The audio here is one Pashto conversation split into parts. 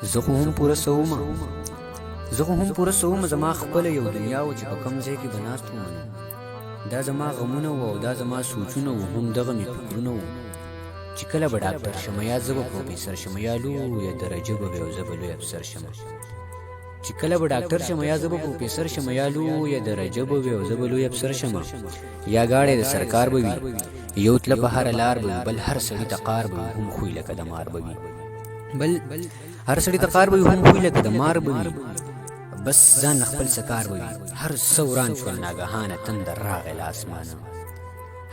زه خو هم پوره سوم زما خپل یو دنیا و چې په کوم ځای کې به ناست وم. دا زما غمونه و او دا زما سوچونه و، هم دغه مې فکرونه و چې کله به ډاکټر شمه یا زه به پروفیسر شمه یا لویه درجه به وي او زه به لوی افسر شمه. چې کله به ډاکټر شمه یا زه به پروفیسر شمه یا لویه درجه به وي او زه به لوی افسر شمه. یا ګاډی د سرکار به وي، یو تله په هره لار به وي، بل هر سړي ته قار به وي، هم خوی لکه د مار به وي. بل هر سړي ته قار به وي، هم خوی لکه د مار به وي. بس ځان خپل سکار به وي. هر څه وران شول ناګهانه تندر راغی له اسمانه.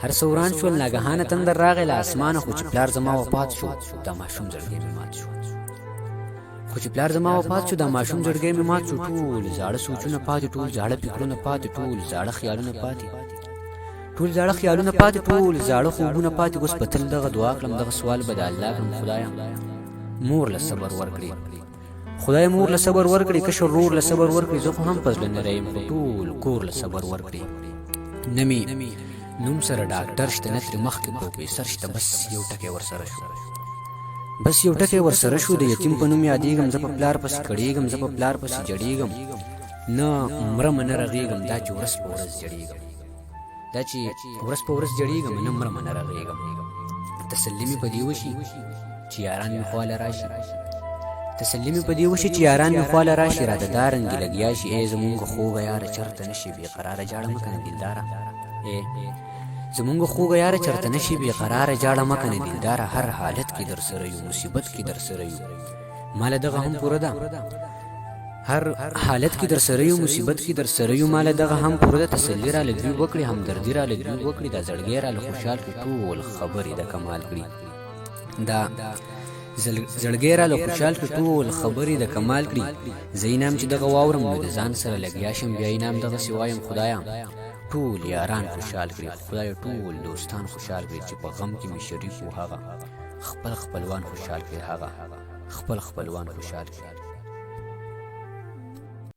هر څه وران شول ناګهانه تندر راغی له اسمانه. خو چې پلار زما وفات شو دا ماشوم زړګی مې مات شو. خو چې پلار زما وفات شو دا ماشوم زړګی مې مات شو. ټول زاړه سوچونه پاتې، ټول زاړه فکرونه پاتې، ټول زاړه خیالونه پاتې، ټول زاړه خیالونه پاتې، ټول زاړه خوبونه پاتې. اوس به تل دغه دعا کړم، دغه سوال به د الله کړم، خدایه مور له صبر ورکړي، خدای مور له صبر ورکړي، کشر رور له صبر ورکړي. زه خو هم په زړه نری یم، خو ټول کور له صبر ورکړي. نه مې نوم سره ډاکټر شته، نه ترې مخکې پروفیسر شته، بس یو ټکی ورسره شو، بس یو ټکی ورسره شو. د یتیم په نوم یادېږم، زه په پلار پسې کړېږم، زه په پلار پسې جړېږم. نه مرمه نه رغېږم، دا چې ورځ په ورځ جړېږم، دا چې ورځ په ورځ جړېږم، نه مرمه نه رغېږم. تسلي مې په دې وشي چې یاران مې خواله راشي، تسلي مې په دې وشي چې یاران مې خواله راشي. راته دارنګې لګیا شي ای زمونږ خوږه یاره چرته نشي بې قراره جاړه مه کنه دلداره. زمونږ خوږه یاره چرته نشي بې قراره جاړه مه کنه دلداره. هر حالت کې در سره یو، مصیبت کې در سره یو، ماله دغه هم پوره ده. هر حالت کې در سره یو، مصیبت کې در سره یو، ماله دغه هم پوره ده. تسلي را لګوي وکړي، همدردي را لګوي وکړي، دا زړګی را له خوشحال کړي، ټول خبرې د کمال کړي. دا زړګی را له خوشحال کړي، ټول خبرې د کمال کړي. زه انام چې دغه واورم نو د ځان سره لګیا شم، بیا انام دغسې وایم خدایه ټول یاران خوشحال کړي، خدایه ټول دوستان خوشحال کړي. چې په غم کې مې شریک و هغه، خپل خپلوان خوشحال کړي، هغه خپل خپلوان خوشحال کړي.